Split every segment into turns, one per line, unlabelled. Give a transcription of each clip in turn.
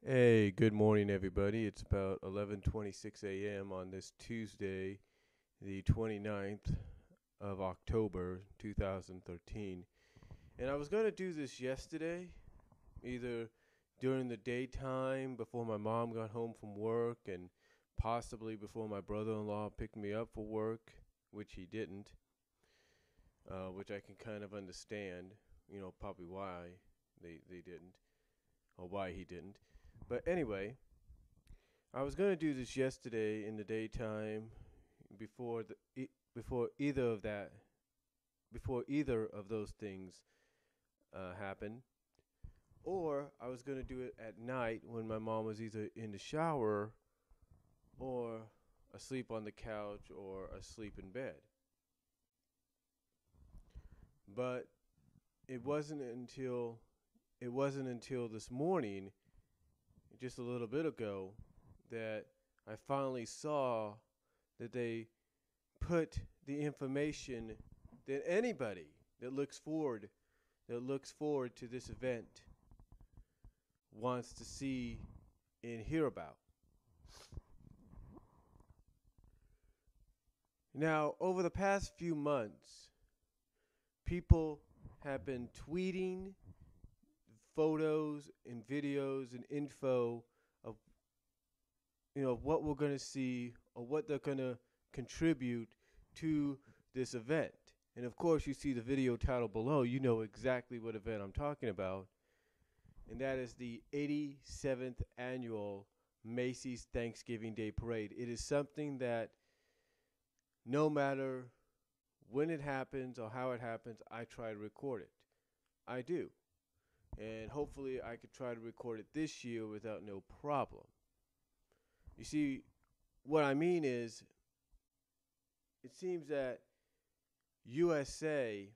Hey, good morning, everybody. It's about 11:26 a.m. on this Tuesday, the 29th of October, 2013. And I was going to do this yesterday, either during the daytime before my mom got home from work and possibly before my brother-in-law picked me up for work, which he didn't, which I can kind of understand, probably why they didn't or why he didn't. But anyway, I was gonna do this yesterday in the daytime before before either of that before either of those things happened, or I was gonna do it at night when my mom was either in the shower or asleep on the couch or asleep in bed. But it wasn't until it wasn't until this morning, just a little bit ago, that I finally saw that they put the information that anybody that looks forward to this event wants to see and hear about. Now, over the past few months, people have been tweeting photos and videos and info of what we're going to see or what they're going to contribute to this event. And of course, you see the video title below, you know exactly what event I'm talking about. And that is the 87th annual Macys Thanksgiving Day Parade. It is something that no matter when it happens or how it happens, I try to record it. I do. And hopefully I could try to record it this year without no problem. You see, what I mean is, it seems that USA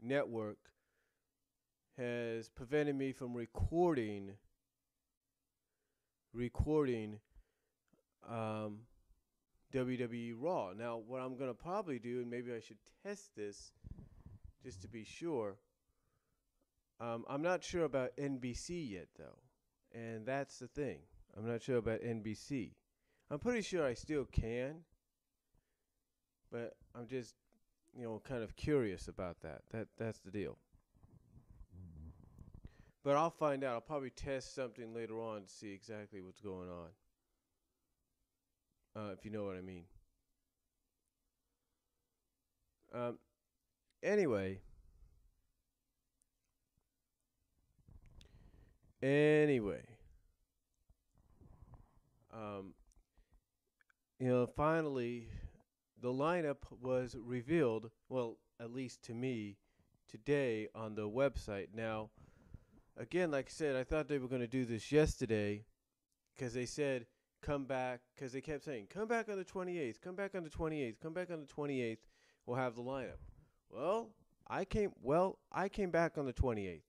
Network has prevented me from recording WWE Raw. Now, what I'm gonna probably do, and maybe I should test this just to be sure. I'm not sure about NBC yet, though, and that's the thing. I'm not sure about NBC. I'm pretty sure I still can, but I'm just, kind of curious about that. That's the deal. But I'll find out. I'll probably test something later on to see exactly what's going on, if you know what I mean. Um, anyway, anyway, um, finally, the lineup was revealed. Well, at least to me, today on the website. Now, again, like I said, I thought they were going to do this yesterday because they said come back, because they kept saying come back on the 28th, come back on the 28th, come back on the 28th. We'll have the lineup. Well, I came back on the 28th.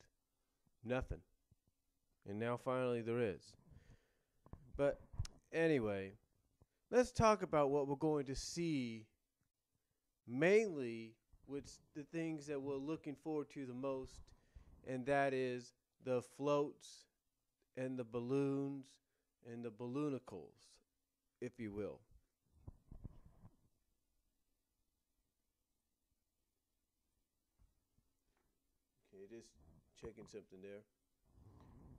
Nothing. And now finally there is. But anyway, let's talk about what we're going to see, mainly with the things that we're looking forward to the most, and that is the floats and the balloons and the Balloonicles, if you will. Okay, just checking something there.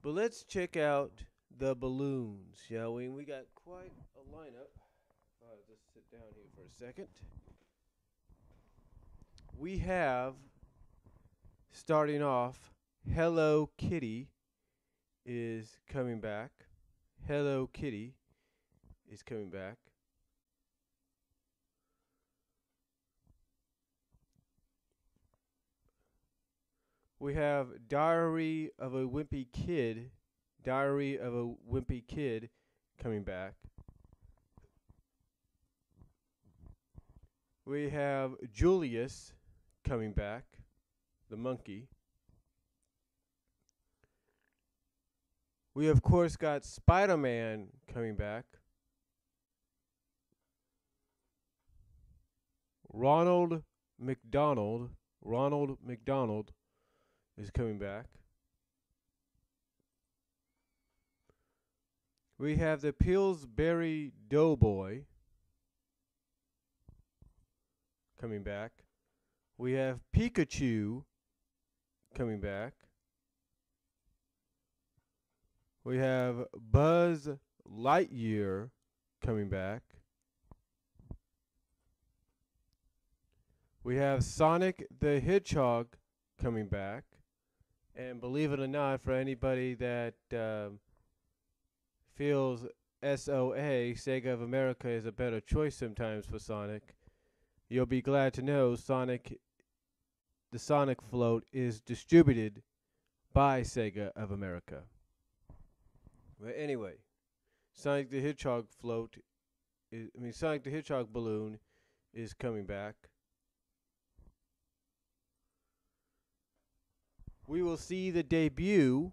But let's check out the balloons, shall we? We got quite a lineup. Just sit down here for a second. We have, starting off, Hello Kitty is coming back. Hello Kitty is coming back. We have Diary of a Wimpy Kid. Diary of a Wimpy Kid coming back. We have Julius coming back, the monkey. We, of course, got Spider-Man coming back. Ronald McDonald. Ronald McDonald is coming back. We have the Pillsbury Doughboy coming back. We have Pikachu coming back. We have Buzz Lightyear coming back. We have Sonic the Hedgehog coming back. And believe it or not, for anybody that feels SOA, Sega of America, is a better choice sometimes for Sonic, you'll be glad to know the Sonic float is distributed by Sega of America. But anyway, Sonic the Hedgehog Sonic the Hedgehog balloon is coming back. We will see the debut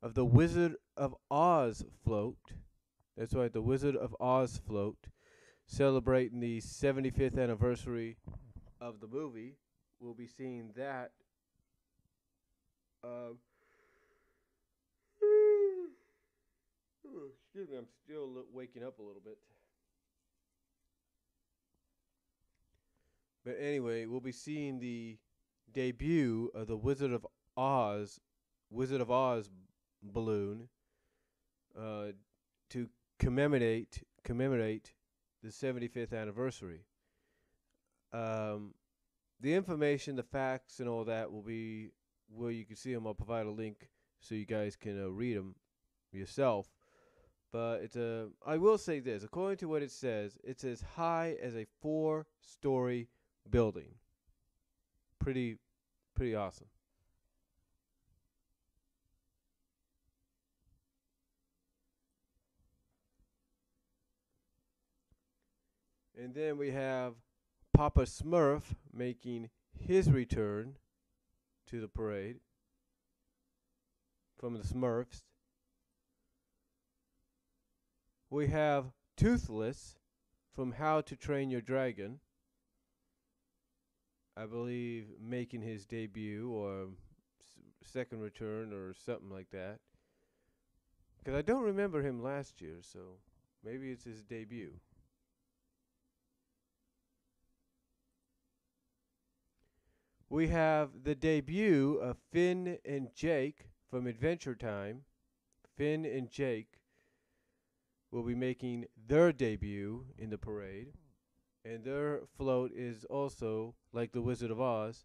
of the Wizard of Oz float. That's right, the Wizard of Oz float, celebrating the 75th anniversary of the movie. We'll be seeing that. Excuse me, I'm still waking up a little bit. But anyway, we'll be seeing the debut of the Wizard of Oz balloon to commemorate the 75th anniversary. The information, the facts, and all that will be where you can see them. I'll provide a link so you guys can read them yourself. But I will say this: according to what it says, it's as high as a 4-story building. Pretty awesome. And then we have Papa Smurf making his return to the parade from the Smurfs. We have Toothless from How to Train Your Dragon, I believe, making his debut or second return or something like that. Because I don't remember him last year, so maybe it's his debut. We have the debut of Finn and Jake from Adventure Time. Finn and Jake will be making their debut in the parade. And their float is also, like the Wizard of Oz,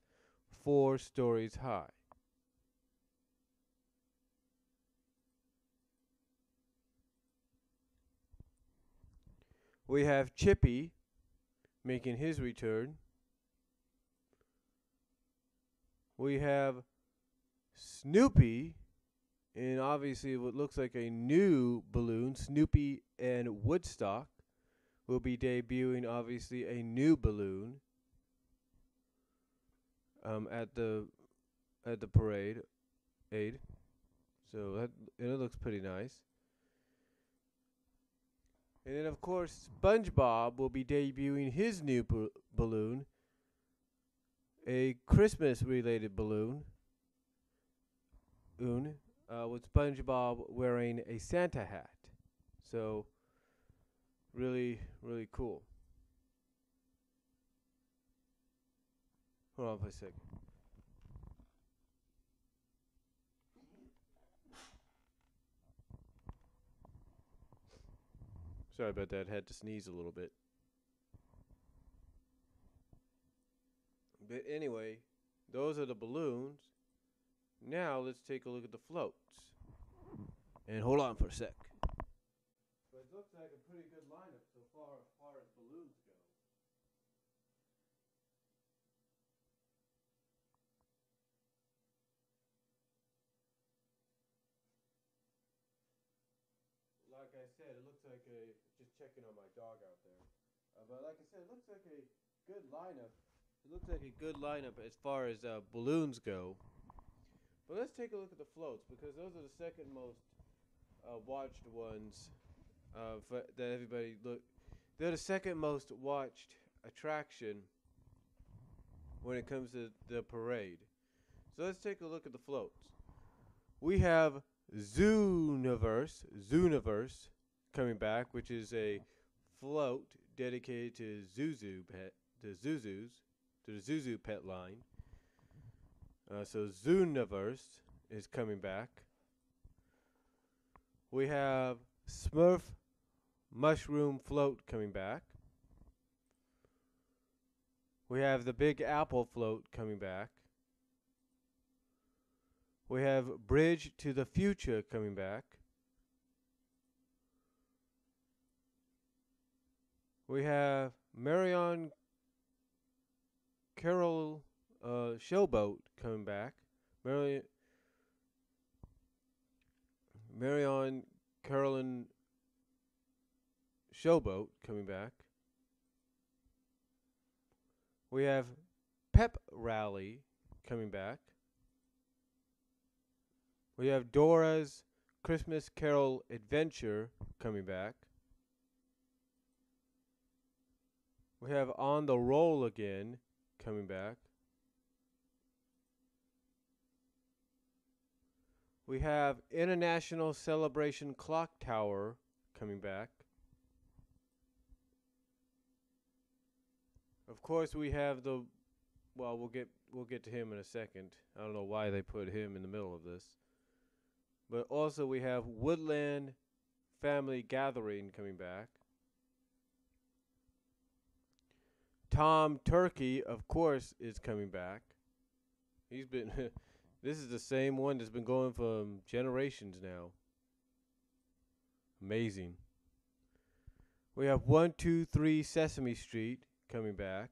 4 stories high. We have Chippy making his return. We have Snoopy, and obviously what looks like a new balloon, Snoopy and Woodstock, will be debuting obviously a new balloon at the parade aid. So it looks pretty nice. And then of course SpongeBob will be debuting his new balloon, a Christmas related balloon, with SpongeBob wearing a Santa hat. So really cool. Hold on for a second. Sorry about that. Had to sneeze a little bit. But anyway, those are the balloons. Now let's take a look at the floats. And hold on for a sec. But it looks like a pretty good lineup so far as balloons go. Like I said, it looks like just checking on my dog out there. But like I said, it looks like a good lineup. It looks like a good lineup as far as balloons go. But let's take a look at the floats, because those are the second most watched ones that everybody look. They're the second most watched attraction when it comes to the parade. So let's take a look at the floats. We have Zooniverse coming back, which is a float dedicated to Zuzus, to the Zuzu pet line. So Zooniverse is coming back. We have Smurf Mushroom Float coming back. We have the Big Apple Float coming back. We have Bridge to the Future coming back. We have Marion Carol Showboat coming back. Marion Carolyn Showboat coming back. We have Pep Rally coming back. We have Dora's Christmas Carol Adventure coming back. We have On the Roll Again coming back. We have International Celebration Clock Tower coming back. Of course, we have we'll get to him in a second. I don't know why they put him in the middle of this. But also we have Woodland Family Gathering coming back. Tom Turkey, of course, is coming back. He's been this is the same one that's been going for generations now. Amazing. We have 123 Sesame Street coming back.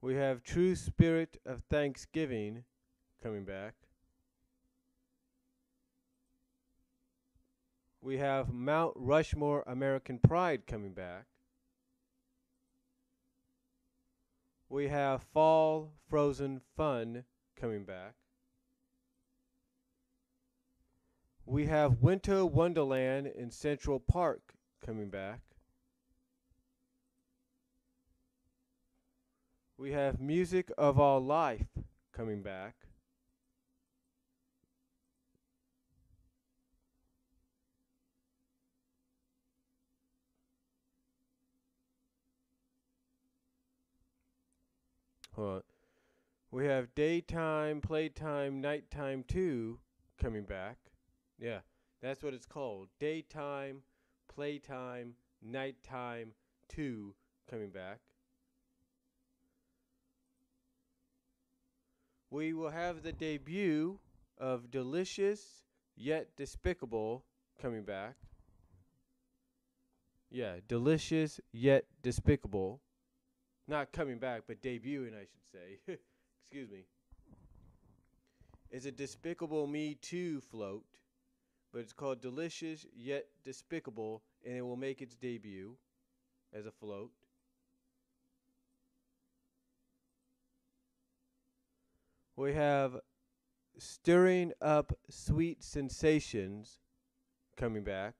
We have True Spirit of Thanksgiving coming back. We have Mount Rushmore American Pride coming back. We have Fall Frozen Fun coming back. We have Winter Wonderland in Central Park coming back. We have Music of Our Life coming back. We have Daytime, Playtime, Nighttime 2 coming back. Yeah, that's what it's called. Daytime, Playtime, Nighttime 2 coming back. We will have the debut of Delicious Yet Despicable coming back. Yeah, Delicious Yet Despicable. Not coming back, but debuting, I should say. Excuse me. It's a Despicable Me 2 float, but it's called Delicious Yet Despicable, and it will make its debut as a float. We have Stirring Up Sweet Sensations coming back.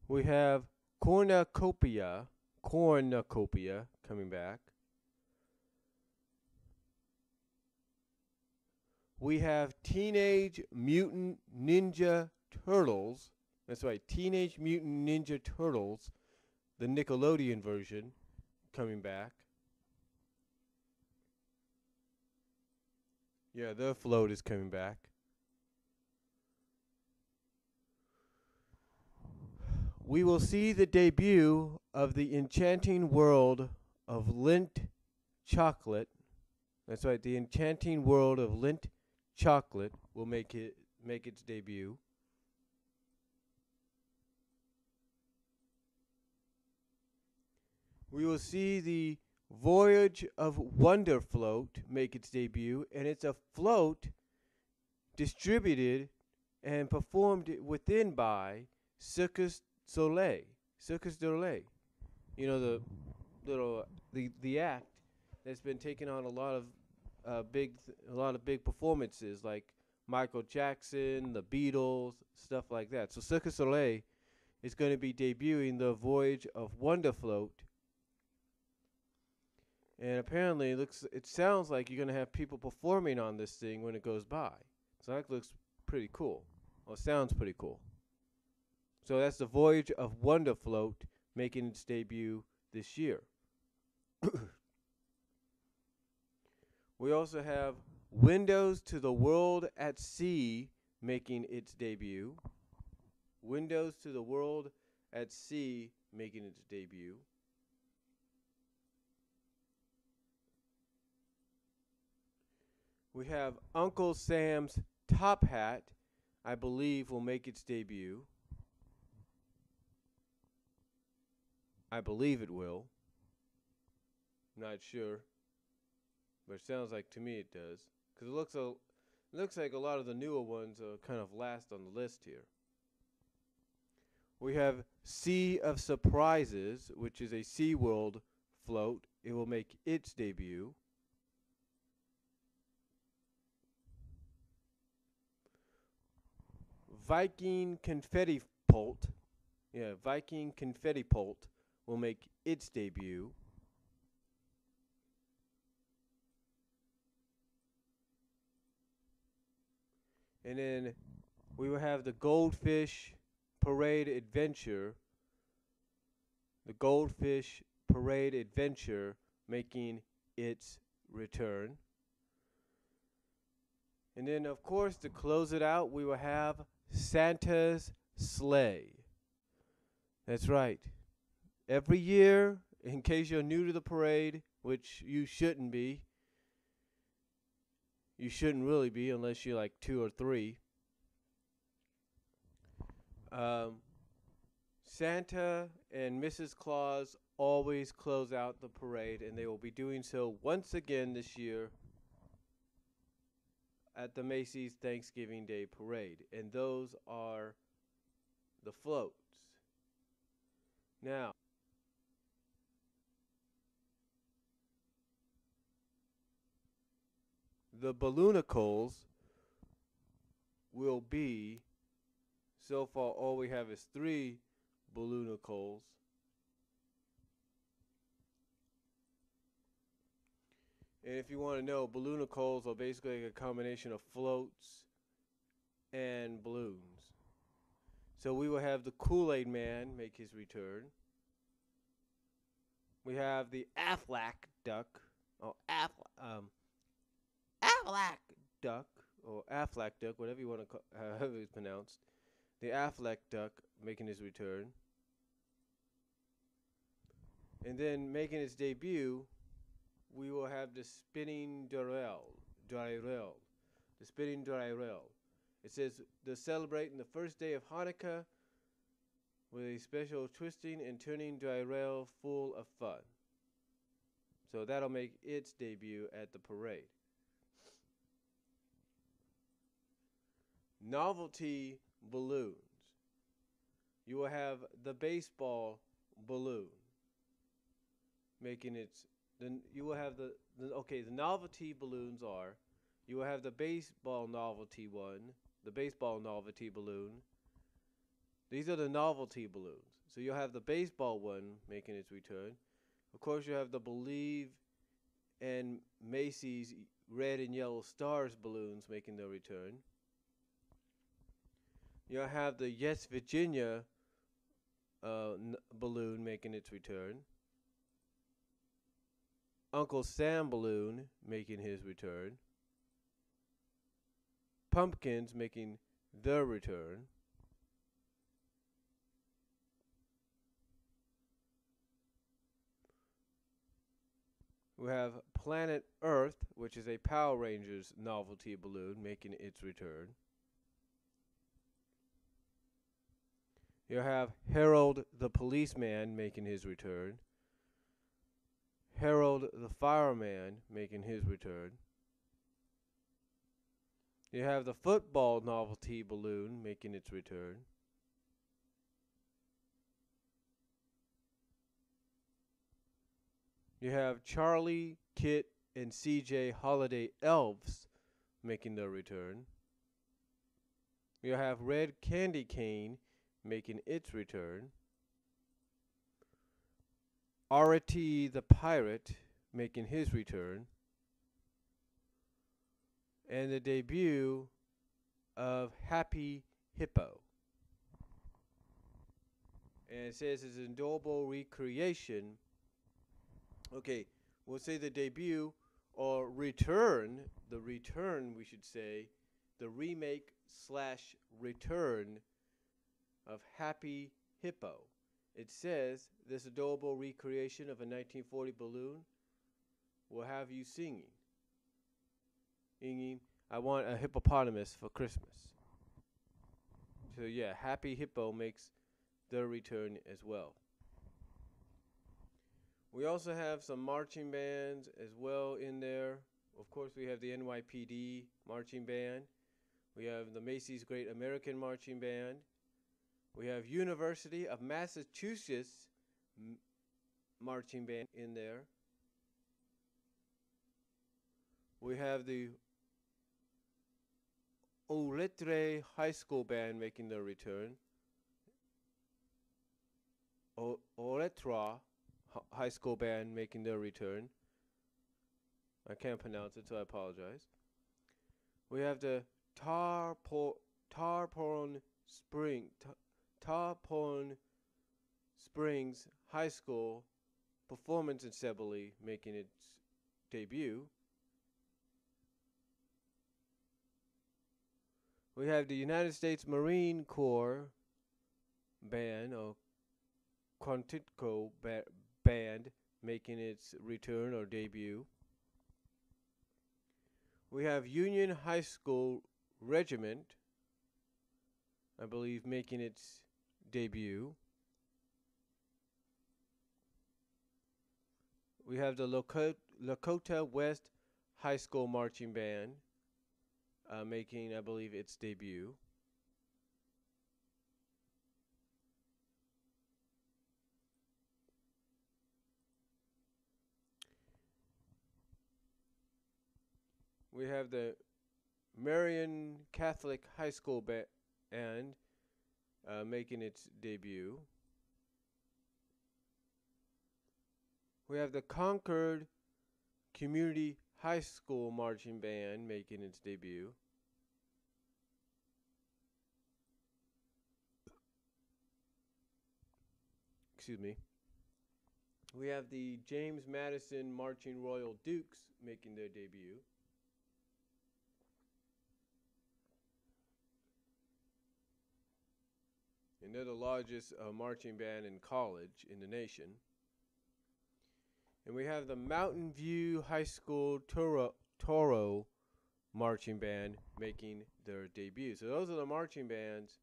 We have Cornucopia coming back. We have Teenage Mutant Ninja Turtles. That's right, Teenage Mutant Ninja Turtles, the Nickelodeon version, coming back. Yeah, their float is coming back. We will see the debut of the enchanting world of Lindt chocolate. That's right, the enchanting world of Lindt chocolate will make its debut. We will see the Voyage of Wonder float make its debut, and it's a float distributed and performed within by Circus Soleil. Circus Soleil. You know, the act that's been taking on a lot of big performances like Michael Jackson, the Beatles, stuff like that. So Circus Soleil is going to be debuting the Voyage of Wonder Float. And apparently it sounds like you're going to have people performing on this thing when it goes by. So that looks pretty cool. Well, it sounds pretty cool. So that's the Voyage of Wonder Float making its debut this year. We also have Windows to the World at Sea making its debut. Windows to the World at Sea making its debut. We have Uncle Sam's Top Hat, I believe, will make its debut. I believe it will. Not sure. But it sounds like to me it does. Because it looks like a lot of the newer ones are kind of last on the list here. We have Sea of Surprises, which is a SeaWorld float. It will make its debut. Viking Confetti Pult. Yeah, Viking Confetti Pult will make its debut. And then we will have the Goldfish Parade Adventure. The Goldfish Parade Adventure making its return. And then, of course, to close it out, we will have Santa's Sleigh. That's right. Every year, in case you're new to the parade, which you shouldn't be, you shouldn't really be unless you're like 2 or 3. Santa and Mrs. Claus always close out the parade, and they will be doing so once again this year at the Macys Thanksgiving Day Parade. And those are the floats. Now, the Balloonicles will be, so far all we have is 3 Balloonicles. And if you want to know, Balloonicles are basically a combination of floats and balloons. So we will have the Kool-Aid Man make his return. We have the Aflac Duck, or Aflac Duck, or Aflac Duck, whatever you want to call, however it's pronounced. The Aflac Duck making his return. And then making its debut, we will have the Spinning Derail. The Spinning Derail. It says they're celebrating the first day of Hanukkah with a special twisting and turning derail full of fun. So that'll make its debut at the parade. Novelty balloons. You will have the baseball balloon making its. Then you will have the novelty balloons are. You will have the baseball novelty one, the baseball novelty balloon. These are the novelty balloons. So you'll have the baseball one making its return. Of course, you have the Believe and Macys red and yellow stars balloons making their return. You'll have the Yes Virginia balloon making its return. Uncle Sam balloon making his return. Pumpkins making their return. We have Planet Earth, which is a Power Rangers novelty balloon making its return. You have Harold the Policeman making his return. Harold the Fireman making his return. You have the football novelty balloon making its return. You have Charlie, Kit, and CJ Holiday Elves making their return. You have Red Candy Cane making its return. Arity the Pirate making his return. And the debut of Happy Hippo. And it says it's an adorable recreation. Okay, we'll say the debut or return, the return we should say, the remake slash return of Happy Hippo. It says this adorable recreation of a 1940 balloon will have you singing, I want a hippopotamus for Christmas. So yeah, Happy Hippo makes their return as well. We also have some marching bands as well in there. Of course, we have the NYPD marching band. We have the Macys Great American Marching Band. We have University of Massachusetts marching band in there. We have the Oletre High School band making their return. Oletra High School band making their return. I can't pronounce it, so I apologize. We have the Tarpon Springs High School Performance Assembly making its debut. We have the United States Marine Corps band, or Quantico band, making its return or debut. We have Union High School Regiment, I believe, making its debut. We have the Lakota West High School Marching Band making, I believe, its debut. We have the Marian Catholic High School band making its debut. We have the Concord Community High School Marching Band making its debut. Excuse me. We have the James Madison Marching Royal Dukes making their debut. And they're the largest marching band in college in the nation. And we have the Mountain View High School Toro Marching Band making their debut. So those are the marching bands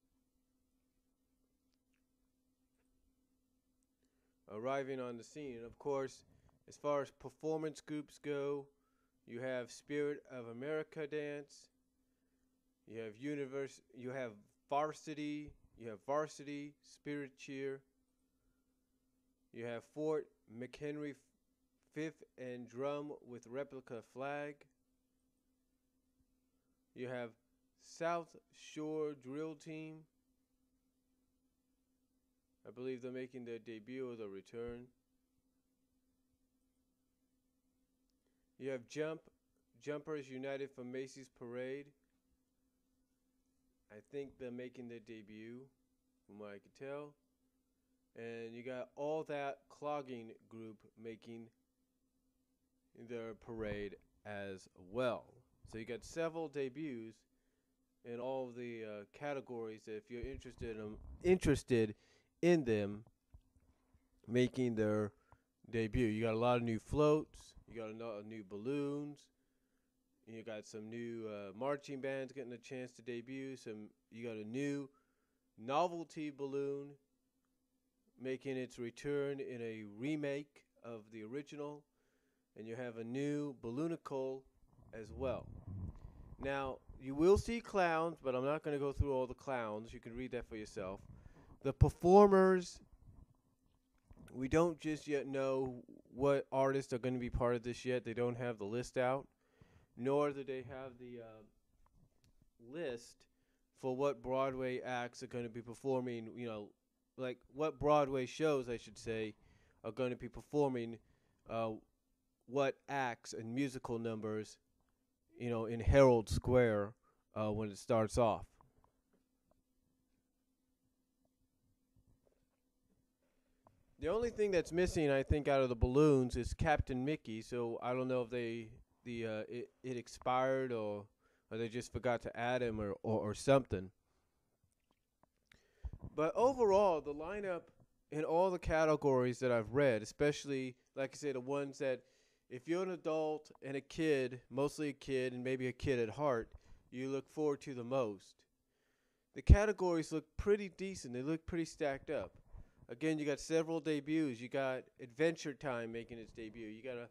arriving on the scene. And of course, as far as performance groups go, you have Spirit of America Dance, you have Varsity Spirit Cheer, you have Fort McHenry Fifth and Drum with Replica Flag, you have South Shore Drill Team. I believe they're making their debut or their return. You have Jumpers United for Macys Parade. I think they're making their debut, from what I could tell. And you got All That Clogging Group making their parade as well. So you got several debuts in all of the categories that if you're interested in them making their debut. You got a lot of new floats, you got a lot of new balloons, you got some new marching bands getting a chance to debut. You got a new novelty balloon making its return in a remake of the original, and you have a new Balloonicle as well. Now, you will see clowns, but I'm not going to go through all the clowns. You can read that for yourself. The performers, we don't just yet know what artists are going to be part of this yet. They don't have the list out, nor do they have the list for what Broadway acts are going to be performing, like what Broadway shows, I should say, are going to be performing uh, what acts and musical numbers, in Herald Square when it starts off. The only thing that's missing, I think, out of the balloons is Captain Mickey. So I don't know if it expired or they just forgot to add him or something. But overall, the lineup in all the categories that I've read, especially like I say, the ones that if you're an adult and a kid, mostly a kid and maybe a kid at heart, you look forward to the most. The categories look pretty decent. They look pretty stacked up. Again, you got several debuts. You got Adventure Time making its debut. You got a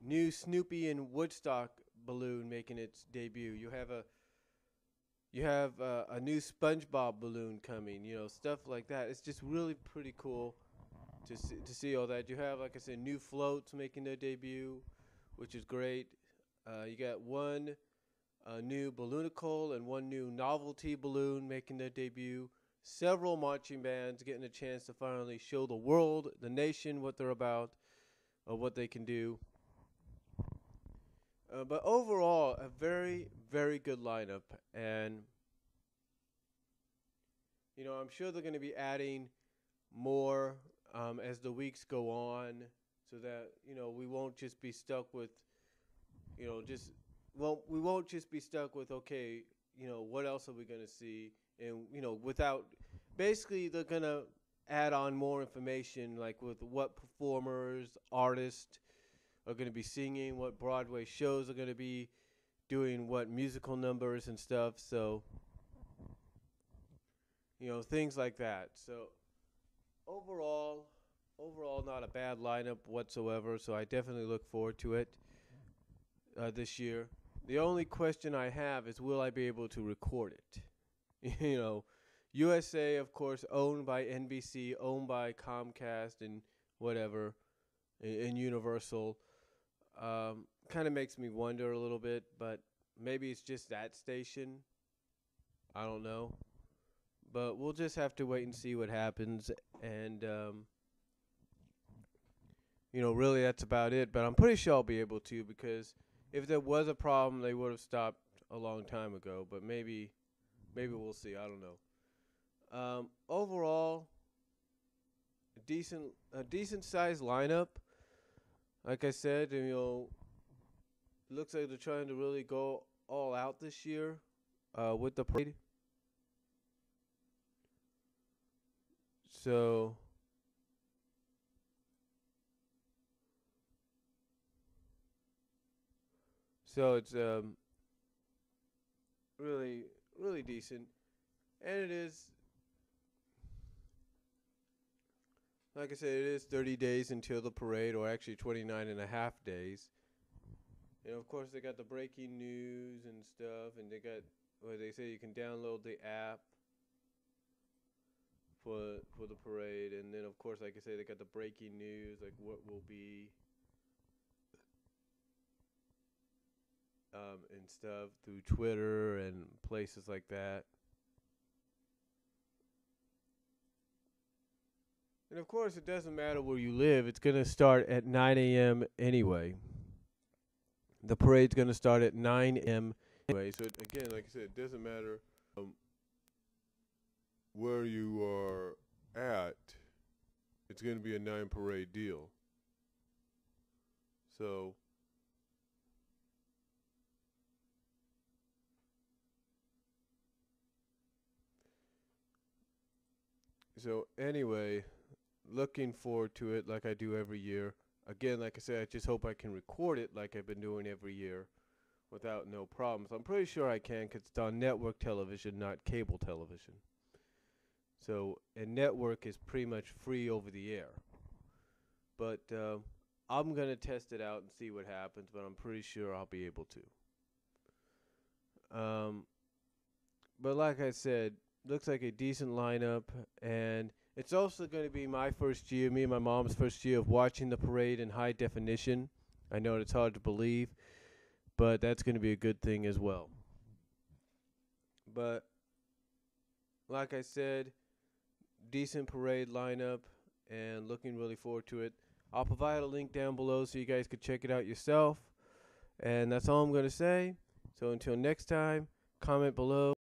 new Snoopy and Woodstock balloon making its debut. You have a new SpongeBob balloon coming. Stuff like that. It's just really pretty cool to see all that. You have, like I said, new floats making their debut, which is great. You got one new Balloonicle and one new novelty balloon making their debut. Several marching bands getting a chance to finally show the world, the nation, what they're about, or what they can do. But overall, a very, very good lineup. And, I'm sure they're going to be adding more as the weeks go on so that, we won't just be stuck with, we won't just be stuck with, okay, what else are we going to see? And, without, basically, they're going to add on more information, like with what performers, artists are going to be singing, what Broadway shows are going to be doing, what musical numbers and stuff. So, things like that. So, overall, not a bad lineup whatsoever. So I definitely look forward to it this year. The only question I have is, will I be able to record it? USA, of course, owned by NBC, owned by Comcast and whatever, and Universal. Kind of makes me wonder a little bit, but maybe it's just that station. I don't know. But we'll just have to wait and see what happens. And, really that's about it. But I'm pretty sure I'll be able to, because if there was a problem, they would have stopped a long time ago. But maybe we'll see. I don't know. Overall, a decent sized lineup. Like I said, it looks like they're trying to really go all out this year with the parade. So it's really really decent, and it is, like I said, it is 30 days until the parade, or actually 29 and a half days. And of course they got the breaking news and stuff, and they got, well, they say you can download the app for the parade, and then of course, like I say, they got the breaking news, like what will be and stuff through Twitter and places like that. And of course, it doesn't matter where you live. It's going to start at 9 a.m. anyway. The parade's going to start at 9 a.m. anyway. So again, like I said, it doesn't matter where you are at. It's going to be a 9 parade deal. So anyway, looking forward to it like I do every year. Again, like I said, I just hope I can record it like I've been doing every year without no problems. I'm pretty sure I can, because it's on network television, not cable television. So, and network is pretty much free over the air. But I'm going to test it out and see what happens, but I'm pretty sure I'll be able to. But like I said, looks like a decent lineup, and it's also going to be my first year, me and my mom's first year of watching the parade in high definition. I know it's hard to believe, but that's going to be a good thing as well. But like I said, decent parade lineup and looking really forward to it. I'll provide a link down below so you guys could check it out yourself. And that's all I'm going to say. So until next time, comment below.